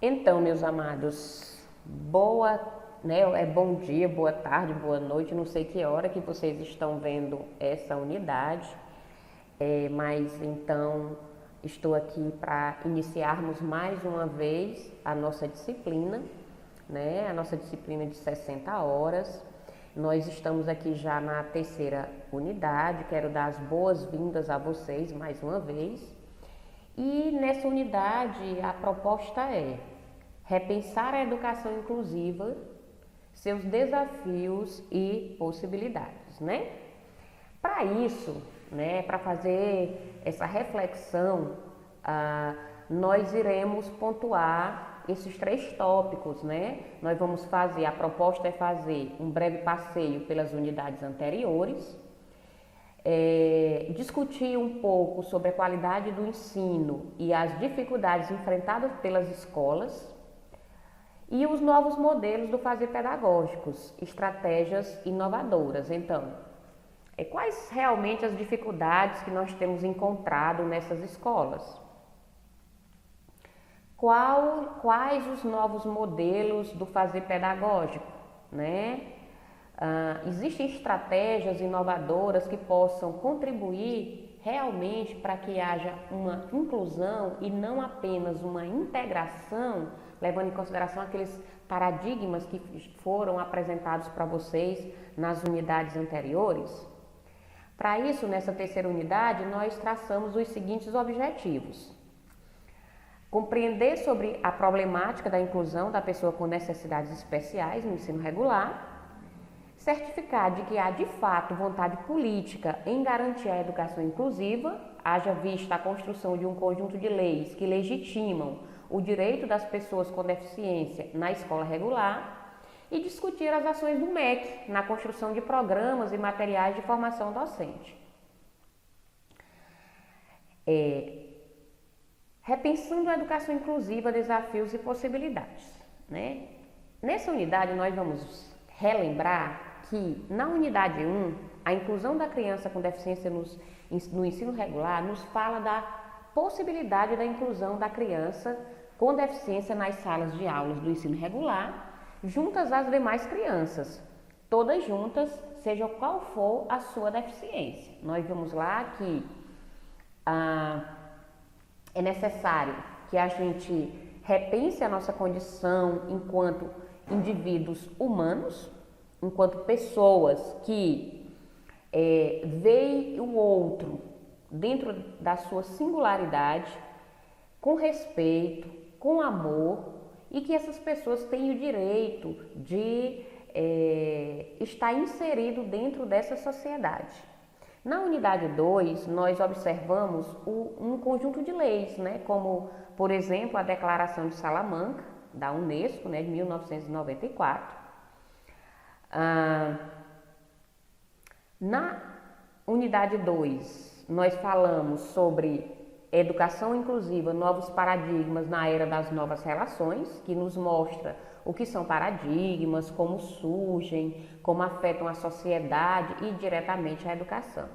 Então, meus amados, bom dia, boa tarde, boa noite, não sei que hora que vocês estão vendo essa unidade, mas então estou aqui para iniciarmos mais uma vez a nossa disciplina, né? A nossa disciplina de 60 horas. Nós estamos aqui já na terceira unidade, quero dar as boas-vindas a vocês mais uma vez. E nessa unidade a proposta é repensar a educação inclusiva, seus desafios e possibilidades, né? Para isso, né, para fazer essa reflexão, nós iremos pontuar esses 3 tópicos, né? Nós vamos fazer, a proposta é fazer um breve passeio pelas unidades anteriores, discutir um pouco sobre a qualidade do ensino e as dificuldades enfrentadas pelas escolas e os novos modelos do fazer pedagógicos, estratégias inovadoras. Então, quais realmente as dificuldades que nós temos encontrado nessas escolas? Quais os novos modelos do fazer pedagógico, né? Existem estratégias inovadoras que possam contribuir realmente para que haja uma inclusão e não apenas uma integração, levando em consideração aqueles paradigmas que foram apresentados para vocês nas unidades anteriores? Para isso, nessa terceira unidade, nós traçamos os seguintes objetivos: compreender sobre a problemática da inclusão da pessoa com necessidades especiais no ensino regular, certificar de que há de fato vontade política em garantir a educação inclusiva, haja vista a construção de um conjunto de leis que legitimam o direito das pessoas com deficiência na escola regular e discutir as ações do MEC na construção de programas e materiais de formação docente. Repensando a educação inclusiva, desafios e possibilidades, né? Nessa unidade nós vamos relembrar que na unidade 1, a inclusão da criança com deficiência no ensino regular nos fala da possibilidade da inclusão da criança com deficiência nas salas de aulas do ensino regular, juntas às demais crianças, todas juntas, seja qual for a sua deficiência. Nós vimos lá que é necessário que a gente repense a nossa condição enquanto indivíduos humanos, enquanto pessoas que veem o outro dentro da sua singularidade, com respeito, com amor, e que essas pessoas têm o direito de estar inserido dentro dessa sociedade. Na unidade 2, nós observamos um conjunto de leis, né, como, por exemplo, a Declaração de Salamanca, da Unesco, né, de 1994. Na unidade 2, nós falamos sobre educação inclusiva, novos paradigmas na era das novas relações, que nos mostra o que são paradigmas, como surgem, como afetam a sociedade e diretamente a educação.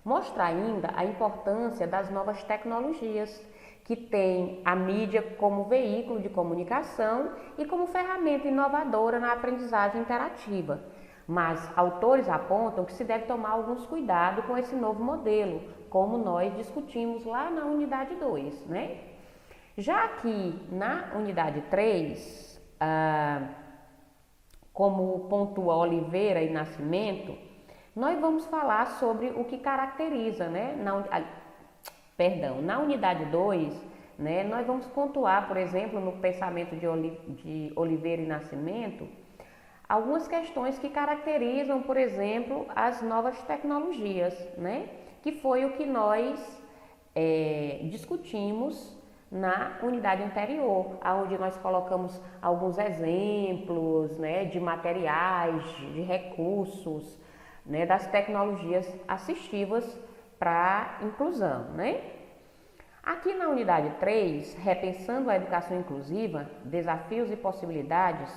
Mostra ainda a importância das novas tecnologias, que tem a mídia como veículo de comunicação e como ferramenta inovadora na aprendizagem interativa. Mas autores apontam que se deve tomar alguns cuidados com esse novo modelo, como nós discutimos lá na unidade 2, né? Já que na unidade 3, como pontua Oliveira e Nascimento, nós vamos falar sobre o que caracteriza, né? Na unidade 2, né, nós vamos pontuar, por exemplo, no pensamento de Oliveira e Nascimento, algumas questões que caracterizam, por exemplo, as novas tecnologias, né? Que foi o que nós discutimos na unidade anterior, onde nós colocamos alguns exemplos, né, de materiais, de recursos, né, das tecnologias assistivas para a inclusão, né? Aqui na unidade 3, repensando a educação inclusiva, desafios e possibilidades,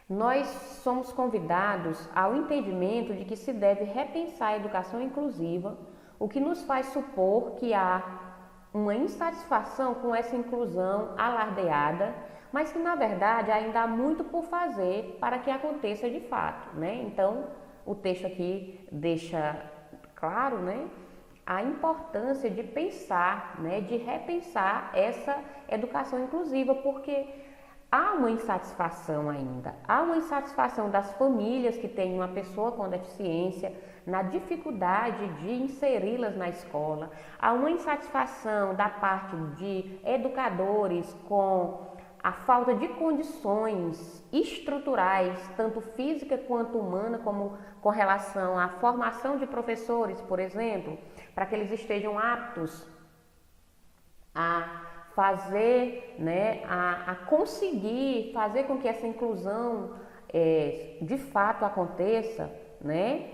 nós somos convidados ao entendimento de que se deve repensar a educação inclusiva, o que nos faz supor que há uma insatisfação com essa inclusão alardeada, mas que na verdade ainda há muito por fazer para que aconteça de fato, né? Então, o texto aqui deixa claro, né, a importância de pensar, né, de repensar essa educação inclusiva, porque há uma insatisfação ainda, há uma insatisfação das famílias que têm uma pessoa com deficiência, na dificuldade de inseri-las na escola, há uma insatisfação da parte de educadores com a falta de condições estruturais, tanto física quanto humana, como com relação à formação de professores, por exemplo, para que eles estejam aptos a fazer, né, a conseguir fazer com que essa inclusão de fato aconteça, né?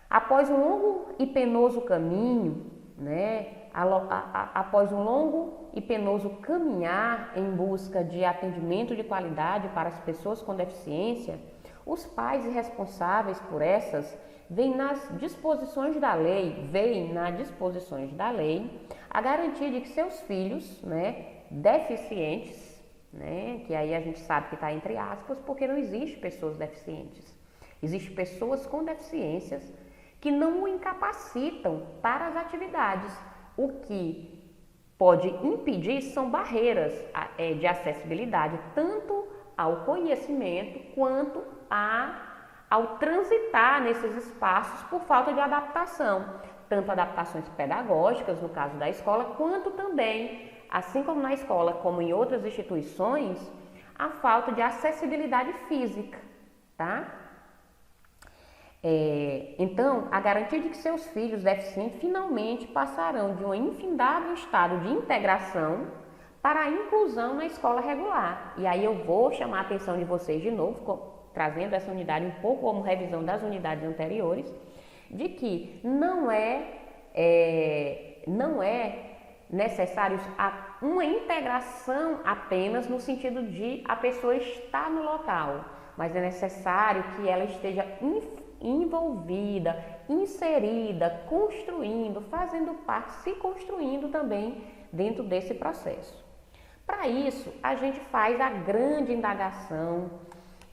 Após um longo e penoso caminho, né, após um longo e penoso caminhar em busca de atendimento de qualidade para as pessoas com deficiência, os pais responsáveis por essas veem nas disposições da lei, a garantia de que seus filhos, né, deficientes, né, que aí a gente sabe que está entre aspas, porque não existe pessoas deficientes, existem pessoas com deficiências que não o incapacitam para as atividades. O que pode impedir são barreiras de acessibilidade, tanto ao conhecimento quanto ao transitar nesses espaços por falta de adaptação, tanto adaptações pedagógicas, no caso da escola, quanto também, assim como na escola, como em outras instituições, a falta de acessibilidade física, tá? Então, a garantia de que seus filhos deficientes finalmente passarão de um infindável estado de integração para a inclusão na escola regular. E aí eu vou chamar a atenção de vocês de novo, trazendo essa unidade um pouco como revisão das unidades anteriores, de que não é necessário uma integração apenas no sentido de a pessoa estar no local, mas é necessário que ela esteja envolvida, inserida, construindo, fazendo parte, se construindo também dentro desse processo. Para isso, a gente faz a grande indagação,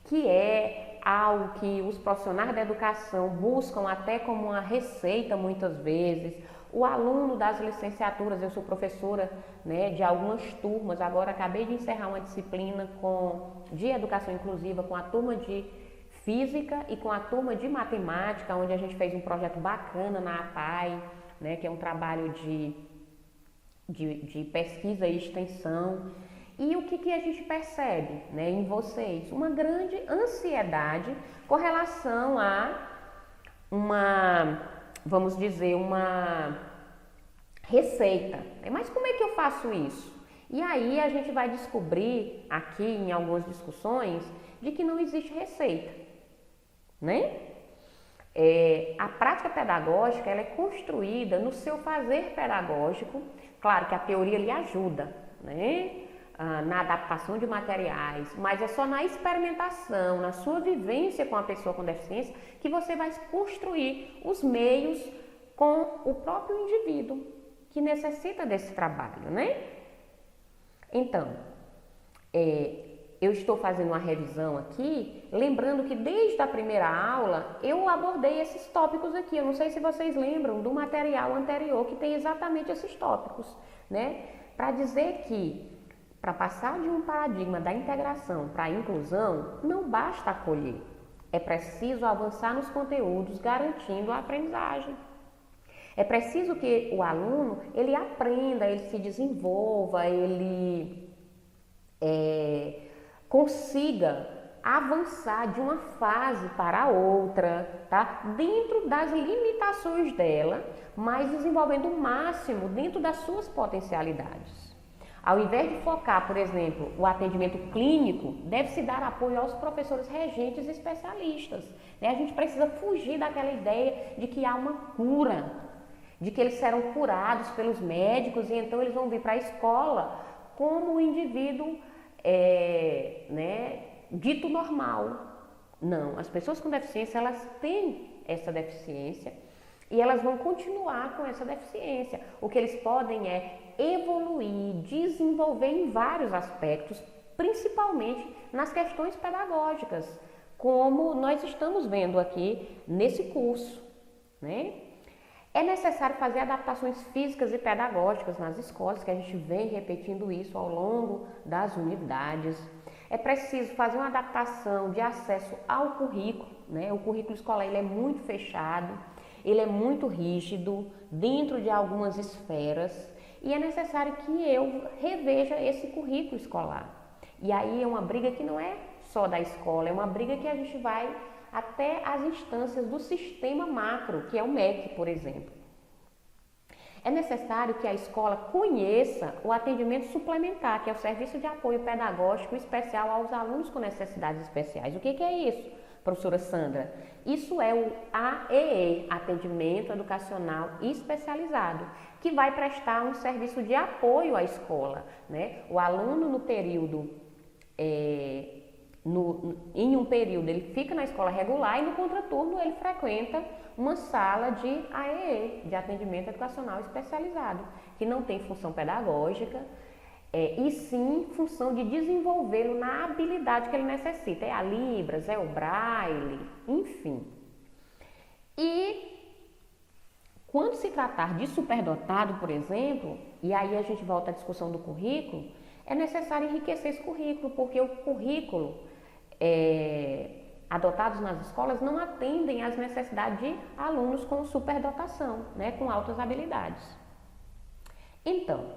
que é algo que os profissionais da educação buscam até como uma receita muitas vezes. O aluno das licenciaturas, eu sou professora, né, de algumas turmas, agora acabei de encerrar uma disciplina de educação inclusiva com a turma de física e com a turma de matemática, onde a gente fez um projeto bacana na APAE, né, que é um trabalho de pesquisa e extensão. E o que a gente percebe, né, em vocês? Uma grande ansiedade com relação a vamos dizer, uma receita. Mas como é que eu faço isso? E aí a gente vai descobrir aqui em algumas discussões de que não existe receita, né? A prática pedagógica ela é construída no seu fazer pedagógico. Claro que a teoria lhe ajuda, né? Na adaptação de materiais, mas é só na experimentação, na sua vivência com a pessoa com deficiência, que você vai construir os meios com o próprio indivíduo que necessita desse trabalho, né? Então, eu estou fazendo uma revisão aqui, lembrando que desde a primeira aula eu abordei esses tópicos aqui. Eu não sei se vocês lembram do material anterior que tem exatamente esses tópicos, né? Para dizer que para passar de um paradigma da integração para a inclusão, não basta acolher. É preciso avançar nos conteúdos, garantindo a aprendizagem. É preciso que o aluno, ele aprenda, ele se desenvolva, ele consiga avançar de uma fase para outra, tá? Dentro das limitações dela, mas desenvolvendo o máximo dentro das suas potencialidades. Ao invés de focar, por exemplo, o atendimento clínico, deve-se dar apoio aos professores regentes e especialistas, né? A gente precisa fugir daquela ideia de que há uma cura, de que eles serão curados pelos médicos e então eles vão vir para a escola como um indivíduo dito normal. Não, as pessoas com deficiência, elas têm essa deficiência E elas vão continuar com essa deficiência. O que eles podem é evoluir, desenvolver em vários aspectos, principalmente nas questões pedagógicas, como nós estamos vendo aqui nesse curso, né? É necessário fazer adaptações físicas e pedagógicas nas escolas, que a gente vem repetindo isso ao longo das unidades. É preciso fazer uma adaptação de acesso ao currículo, né? O currículo escolar ele é muito fechado, ele é muito rígido dentro de algumas esferas e é necessário que eu reveja esse currículo escolar. E aí é uma briga que não é só da escola, é uma briga que a gente vai até as instâncias do sistema macro, que é o MEC, por exemplo. É necessário que a escola conheça o atendimento suplementar, que é o Serviço de Apoio Pedagógico Especial aos Alunos com Necessidades Especiais. O que é isso, professora Sandra? Isso é o AEE, Atendimento Educacional Especializado, que vai prestar um serviço de apoio à escola, né? O aluno no período em um período ele fica na escola regular e no contraturno ele frequenta uma sala de AEE, de Atendimento Educacional Especializado, que não tem função pedagógica e sim função de desenvolvê-lo na habilidade que ele necessita. É a Libras, é o Braille, enfim. E quando se tratar de superdotado, por exemplo, e aí a gente volta à discussão do currículo, é necessário enriquecer esse currículo, porque o currículo adotados nas escolas não atendem às necessidades de alunos com superdotação, né, com altas habilidades. Então,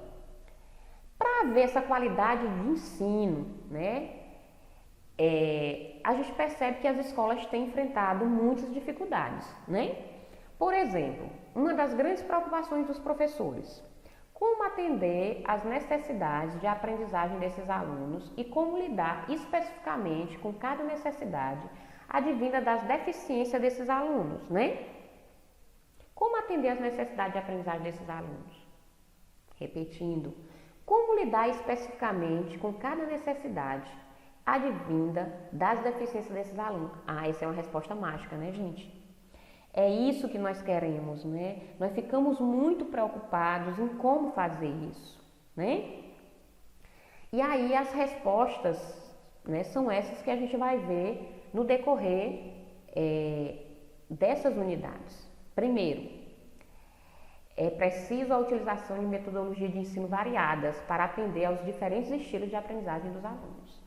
para ver essa qualidade de ensino, né, a gente percebe que as escolas têm enfrentado muitas dificuldades, né? Por exemplo, uma das grandes preocupações dos professores: como atender às necessidades de aprendizagem desses alunos e como lidar especificamente com cada necessidade advinda das deficiências desses alunos, né? Como atender às necessidades de aprendizagem desses alunos? Repetindo, como lidar especificamente com cada necessidade advinda das deficiências desses alunos? Ah, essa é uma resposta mágica, né, gente? É isso que nós queremos, né? Nós ficamos muito preocupados em como fazer isso, né? E aí as respostas, né, são essas que a gente vai ver no decorrer dessas unidades. Primeiro, é preciso a utilização de metodologias de ensino variadas para atender aos diferentes estilos de aprendizagem dos alunos.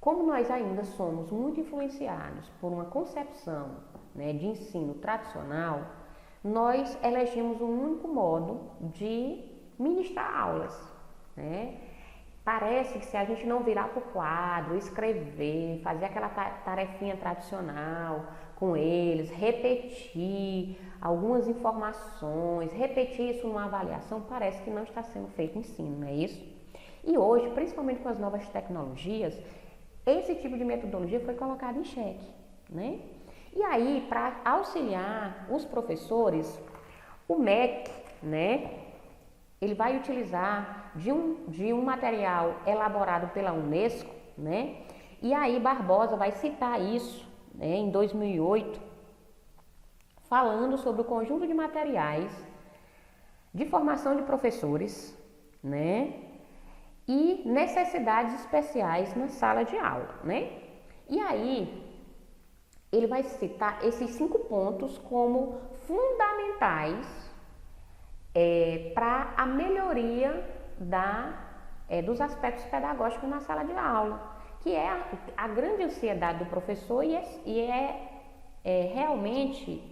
Como nós ainda somos muito influenciados por uma concepção, né, de ensino tradicional, nós elegemos um único modo de ministrar aulas, né? Parece que se a gente não virar para o quadro, escrever, fazer aquela tarefinha tradicional com eles, repetir algumas informações, repetir isso numa avaliação, parece que não está sendo feito ensino, não é isso? E hoje, principalmente com as novas tecnologias, esse tipo de metodologia foi colocado em xeque, né? E aí, para auxiliar os professores, o MEC, né, ele vai utilizar de um material elaborado pela Unesco, né? E aí Barbosa vai citar isso, né, em 2008, falando sobre o conjunto de materiais de formação de professores, né, e necessidades especiais na sala de aula, né? E aí ele vai citar esses 5 pontos como fundamentais para a melhoria dos aspectos pedagógicos na sala de aula, que é a grande ansiedade do professor e realmente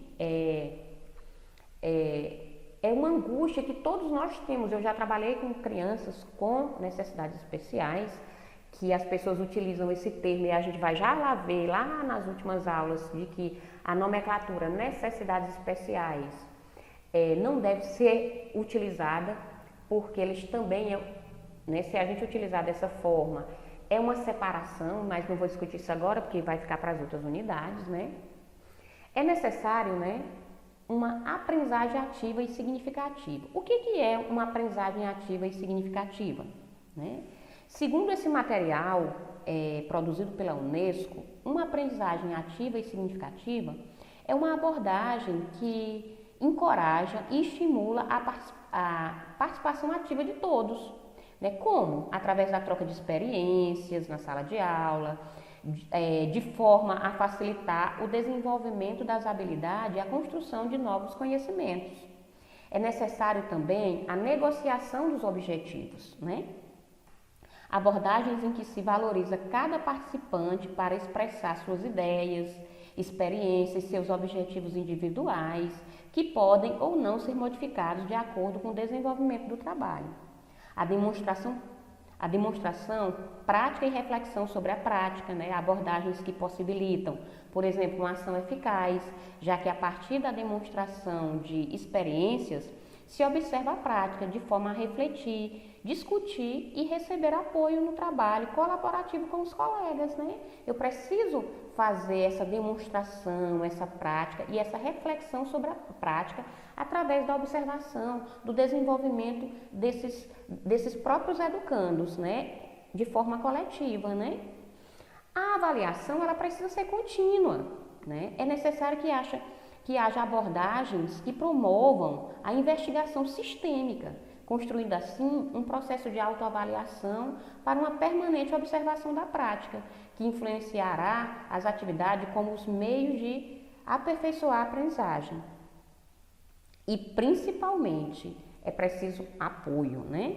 uma angústia que todos nós temos. Eu já trabalhei com crianças com necessidades especiais, que as pessoas utilizam esse termo e a gente vai já lá ver, lá nas últimas aulas, de que a nomenclatura necessidades especiais não deve ser utilizada, porque eles também, né, se a gente utilizar dessa forma, é uma separação, mas não vou discutir isso agora, porque vai ficar para as outras unidades, né? É necessário, né, uma aprendizagem ativa e significativa. O que é uma aprendizagem ativa e significativa, né? Segundo esse material produzido pela Unesco, uma aprendizagem ativa e significativa é uma abordagem que encoraja e estimula a participação ativa de todos. Né? Como? Através da troca de experiências na sala de aula, de forma a facilitar o desenvolvimento das habilidades e a construção de novos conhecimentos. É necessário também a negociação dos objetivos, né? Abordagens em que se valoriza cada participante para expressar suas ideias, experiências, seus objetivos individuais, que podem ou não ser modificados de acordo com o desenvolvimento do trabalho. A demonstração, prática e reflexão sobre a prática, né? Abordagens que possibilitam, por exemplo, uma ação eficaz, já que a partir da demonstração de experiências se observa a prática de forma a refletir, discutir e receber apoio no trabalho colaborativo com os colegas, né? Eu preciso fazer essa demonstração, essa prática e essa reflexão sobre a prática através da observação, do desenvolvimento desses próprios educandos, né? De forma coletiva, né? A avaliação, ela precisa ser contínua, né? É necessário que haja abordagens que promovam a investigação sistêmica, construindo assim um processo de autoavaliação para uma permanente observação da prática, que influenciará as atividades como os meios de aperfeiçoar a aprendizagem. E principalmente é preciso apoio, né?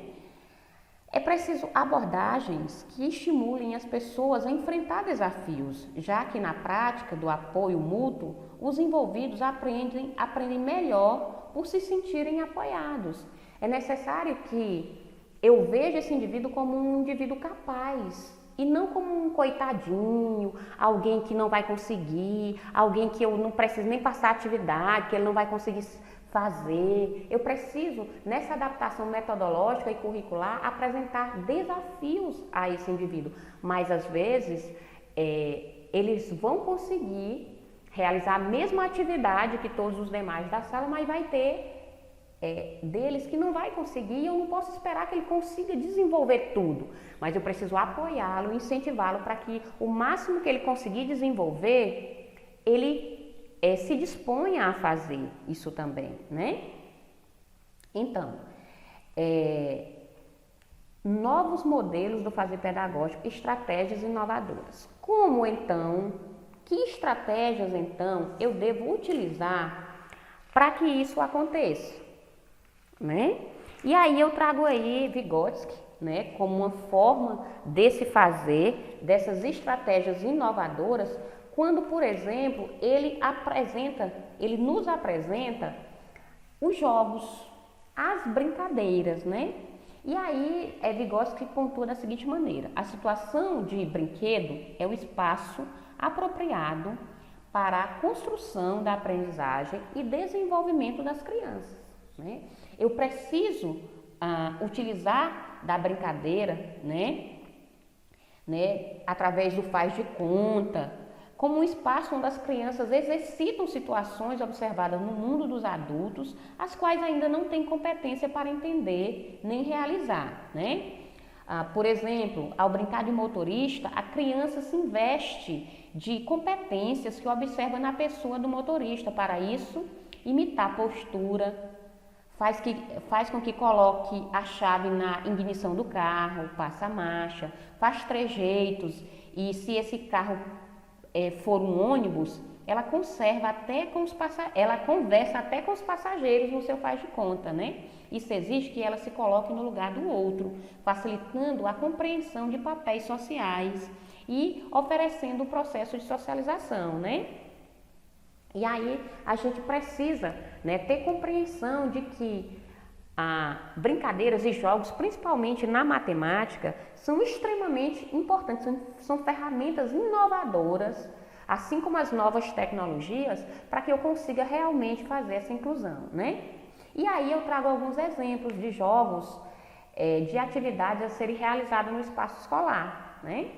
É preciso abordagens que estimulem as pessoas a enfrentar desafios, já que na prática do apoio mútuo, os envolvidos aprendem melhor por se sentirem apoiados. É necessário que eu veja esse indivíduo como um indivíduo capaz e não como um coitadinho, alguém que não vai conseguir, alguém que eu não preciso nem passar atividade, que ele não vai conseguir fazer. Eu preciso, nessa adaptação metodológica e curricular, apresentar desafios a esse indivíduo. Mas, às vezes, eles vão conseguir realizar a mesma atividade que todos os demais da sala, mas vai ter deles que não vai conseguir e eu não posso esperar que ele consiga desenvolver tudo. Mas eu preciso apoiá-lo, incentivá-lo para que o máximo que ele conseguir desenvolver, ele se disponha a fazer isso também, né? Então, novos modelos do fazer pedagógico, estratégias inovadoras. Como então, que estratégias então eu devo utilizar para que isso aconteça, né? E aí eu trago aí Vygotsky, né, como uma forma desse fazer, dessas estratégias inovadoras, quando, por exemplo, ele nos apresenta os jogos, as brincadeiras, né? E aí, Vygotsky pontua da seguinte maneira: a situação de brinquedo é o espaço apropriado para a construção da aprendizagem e desenvolvimento das crianças, né? Eu preciso utilizar da brincadeira, né, através do faz de conta, como um espaço onde as crianças exercitam situações observadas no mundo dos adultos, as quais ainda não têm competência para entender nem realizar, né? Por exemplo, ao brincar de motorista, a criança se investe de competências que observa na pessoa do motorista. Para isso, imitar a postura, faz com que coloque a chave na ignição do carro, passa a marcha, faz trejeitos e se esse carro for um ônibus, ela conversa até com os passageiros no seu faz de conta, né? Isso exige que ela se coloque no lugar do outro, facilitando a compreensão de papéis sociais e oferecendo o processo de socialização, né? E aí a gente precisa, né, ter compreensão de que brincadeiras e jogos, principalmente na matemática, são extremamente importantes, são ferramentas inovadoras, assim como as novas tecnologias, para que eu consiga realmente fazer essa inclusão, né? E aí eu trago alguns exemplos de jogos, de atividades a serem realizadas no espaço escolar, né?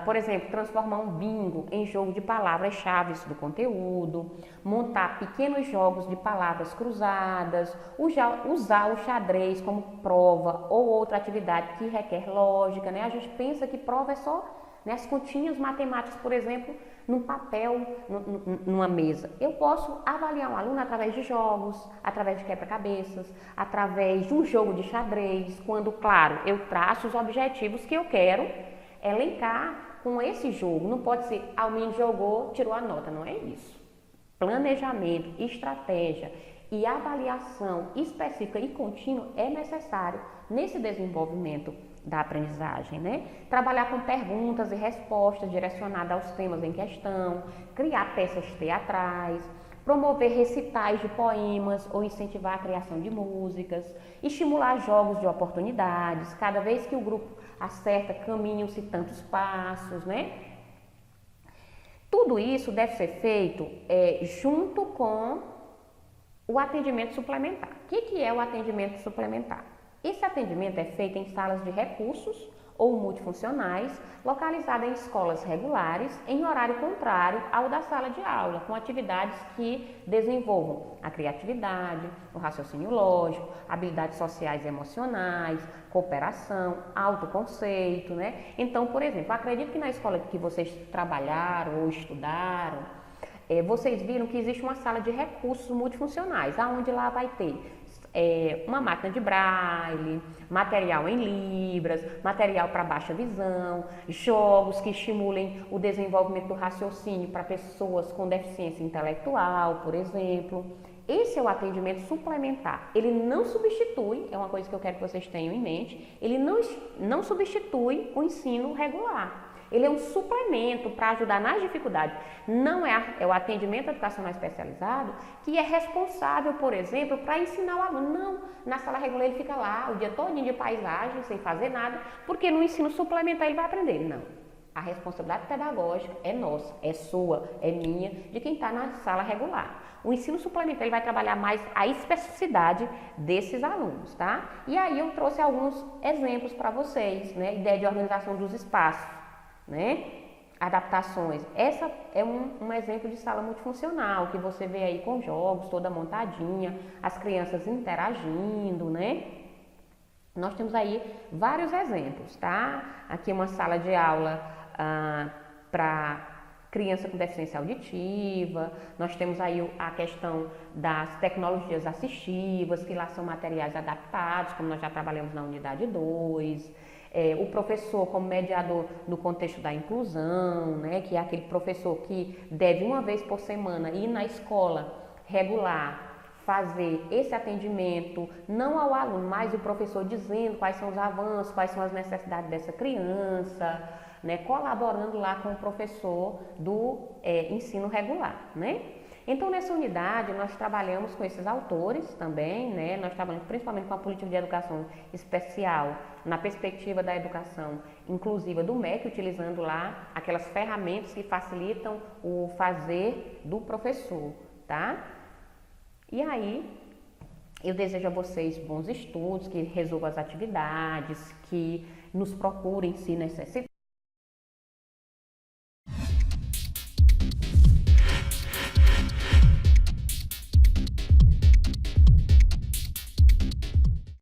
Por exemplo, transformar um bingo em jogo de palavras-chave do conteúdo, montar pequenos jogos de palavras cruzadas, usar o xadrez como prova ou outra atividade que requer lógica, né? A gente pensa que prova é só né? As continhas matemáticas, por exemplo, num papel, numa mesa. Eu posso avaliar um aluno através de jogos, através de quebra-cabeças, através de um jogo de xadrez, quando, claro, eu traço os objetivos que eu quero elencar com esse jogo. Não pode ser, o menino jogou, tirou a nota, não é isso. Planejamento, estratégia e avaliação específica e contínua é necessário nesse desenvolvimento da aprendizagem, né? Trabalhar com perguntas e respostas direcionadas aos temas em questão, criar peças teatrais, promover recitais de poemas ou incentivar a criação de músicas, estimular jogos de oportunidades, cada vez que o grupo acerta, caminham-se tantos passos, né? Tudo isso deve ser feito junto com o atendimento suplementar. O que é o atendimento suplementar? Esse atendimento é feito em salas de recursos ou multifuncionais, localizadas em escolas regulares, em horário contrário ao da sala de aula, com atividades que desenvolvam a criatividade, o raciocínio lógico, habilidades sociais e emocionais, cooperação, autoconceito, né? Então, por exemplo, acredito que na escola que vocês trabalharam ou estudaram, vocês viram que existe uma sala de recursos multifuncionais, aonde lá vai ter uma máquina de braille, material em libras, material para baixa visão, jogos que estimulem o desenvolvimento do raciocínio para pessoas com deficiência intelectual, por exemplo. Esse é o atendimento suplementar. Ele não substitui, é uma coisa que eu quero que vocês tenham em mente, ele não substitui o ensino regular. Ele é um suplemento para ajudar nas dificuldades. Não é o atendimento educacional especializado que é responsável, por exemplo, para ensinar o aluno. Não, na sala regular ele fica lá o dia todo de paisagem, sem fazer nada, porque no ensino suplementar ele vai aprender. Não. A responsabilidade pedagógica é nossa, é sua, é minha, de quem está na sala regular. O ensino suplementar ele vai trabalhar mais a especificidade desses alunos, tá? E aí eu trouxe alguns exemplos para vocês, né? Ideia de organização dos espaços, né? Adaptações. Essa é um exemplo de sala multifuncional, que você vê aí com jogos, toda montadinha, as crianças interagindo, né? Nós temos aí vários exemplos, tá? Aqui uma sala de aula para criança com deficiência auditiva, nós temos aí a questão das tecnologias assistivas, que lá são materiais adaptados, como nós já trabalhamos na unidade 2, o professor como mediador no contexto da inclusão, né, que é aquele professor que deve uma vez por semana ir na escola regular, fazer esse atendimento, não ao aluno, mas o professor dizendo quais são os avanços, quais são as necessidades dessa criança, né, colaborando lá com o professor do ensino regular, né? Então, nessa unidade, nós trabalhamos com esses autores também, né? Nós trabalhamos principalmente com a política de educação especial, na perspectiva da educação inclusiva do MEC, utilizando lá aquelas ferramentas que facilitam o fazer do professor, tá? E aí, eu desejo a vocês bons estudos, que resolvam as atividades, que nos procurem se necessitar.